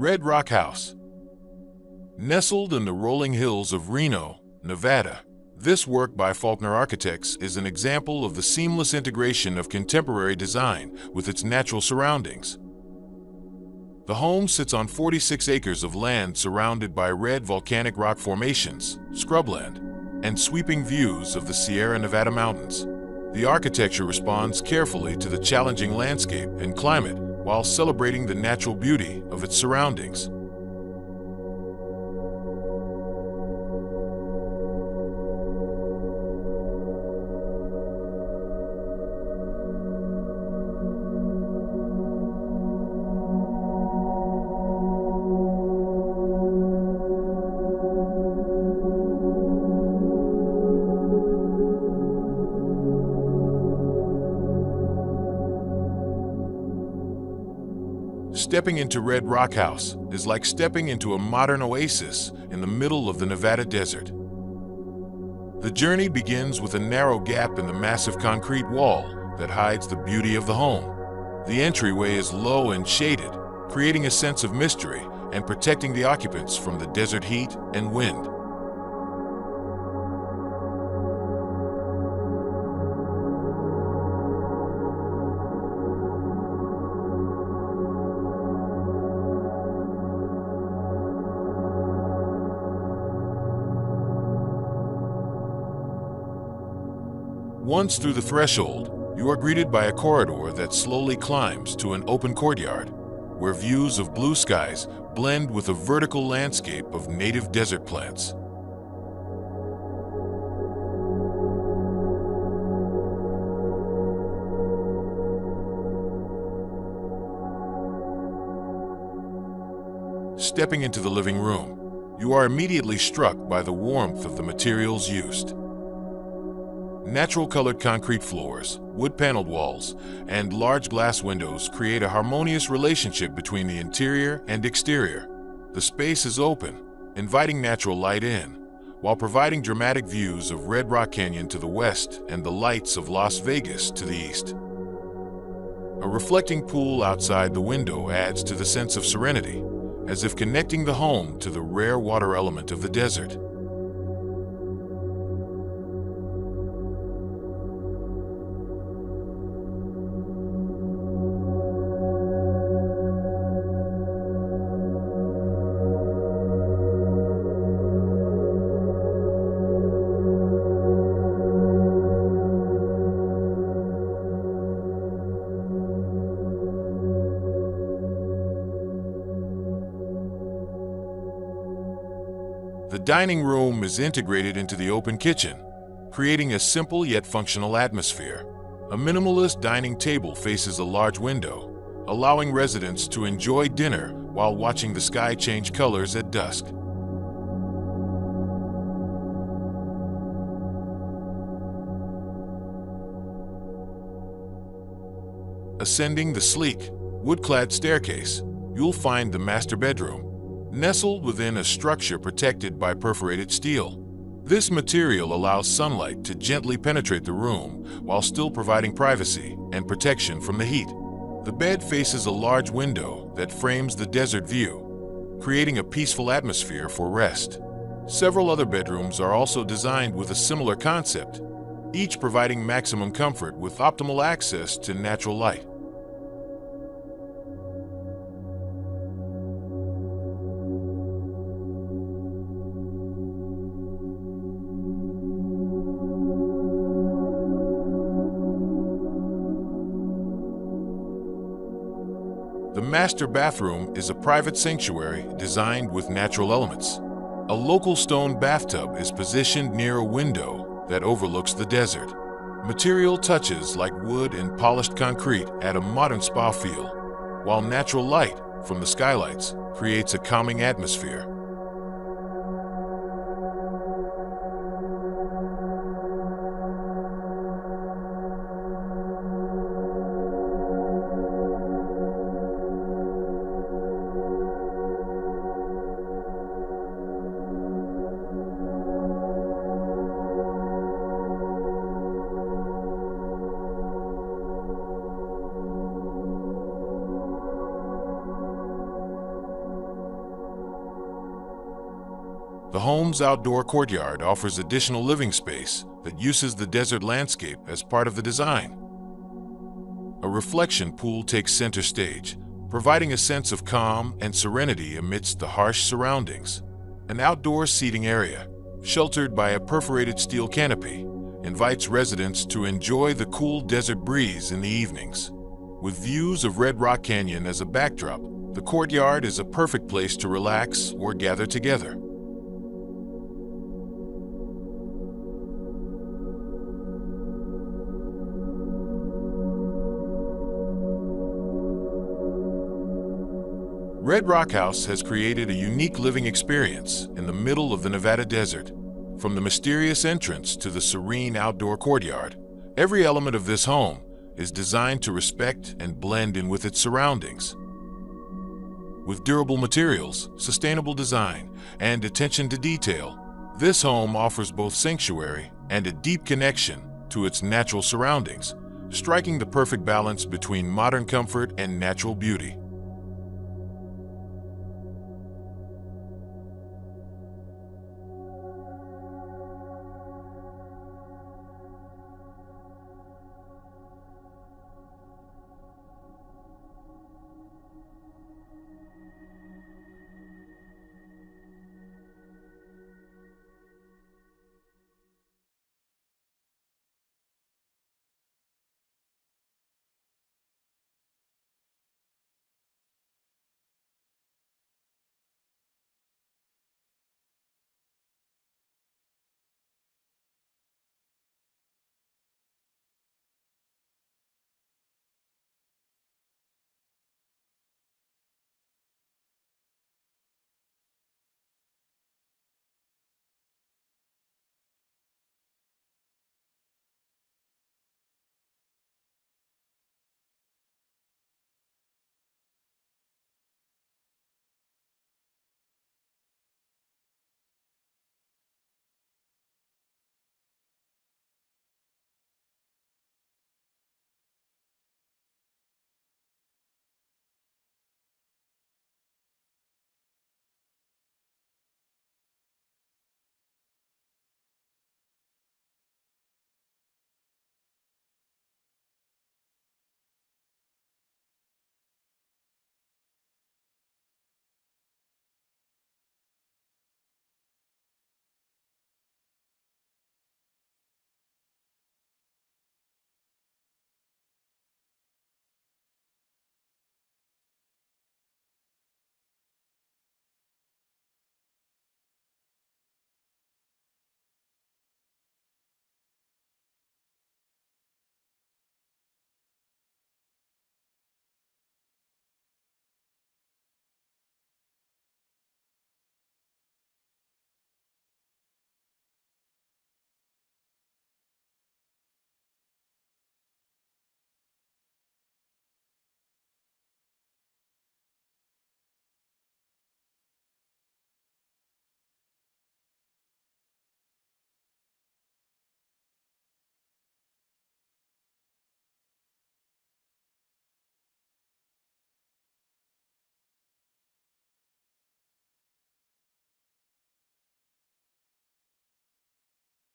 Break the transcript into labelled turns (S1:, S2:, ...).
S1: Red Rock House. Nestled in the rolling hills of Reno, Nevada, this work by Faulkner Architects is an example of the seamless integration of contemporary design with its natural surroundings. The home sits on 46 acres of land surrounded by red volcanic rock formations, scrubland, and sweeping views of the Sierra Nevada mountains. The architecture responds carefully to the challenging landscape and climate while celebrating the natural beauty of its surroundings. Stepping into Red Rock House is like stepping into a modern oasis in the middle of the Nevada desert. The journey begins with a narrow gap in the massive concrete wall that hides the beauty of the home. The entryway is low and shaded, creating a sense of mystery and protecting the occupants from the desert heat and wind. Once through the threshold, you are greeted by a corridor that slowly climbs to an open courtyard, where views of blue skies blend with a vertical landscape of native desert plants. Stepping into the living room, you are immediately struck by the warmth of the materials used. Natural-colored concrete floors, wood-paneled walls, and large glass windows create a harmonious relationship between the interior and exterior. The space is open, inviting natural light in, while providing dramatic views of Red Rock Canyon to the west and the lights of Las Vegas to the east. A reflecting pool outside the window adds to the sense of serenity, as if connecting the home to the rare water element of the desert. The dining room is integrated into the open kitchen, creating a simple yet functional atmosphere. A minimalist dining table faces a large window, allowing residents to enjoy dinner while watching the sky change colors at dusk. Ascending the sleek, wood-clad staircase, you'll find the master bedroom, nestled within a structure protected by perforated steel. This material allows sunlight to gently penetrate the room while still providing privacy and protection from the heat. The bed faces a large window that frames the desert view, creating a peaceful atmosphere for rest. Several other bedrooms are also designed with a similar concept, each providing maximum comfort with optimal access to natural light. The master bathroom is a private sanctuary designed with natural elements. A local stone bathtub is positioned near a window that overlooks the desert. Material touches like wood and polished concrete add a modern spa feel, while natural light from the skylights creates a calming atmosphere. The home's outdoor courtyard offers additional living space that uses the desert landscape as part of the design. A reflection pool takes center stage, providing a sense of calm and serenity amidst the harsh surroundings. An outdoor seating area, sheltered by a perforated steel canopy, invites residents to enjoy the cool desert breeze in the evenings. With views of Red Rock Canyon as a backdrop, the courtyard is a perfect place to relax or gather together. Red Rock House has created a unique living experience in the middle of the Nevada desert. From the mysterious entrance to the serene outdoor courtyard, every element of this home is designed to respect and blend in with its surroundings. With durable materials, sustainable design, and attention to detail, this home offers both sanctuary and a deep connection to its natural surroundings, striking the perfect balance between modern comfort and natural beauty.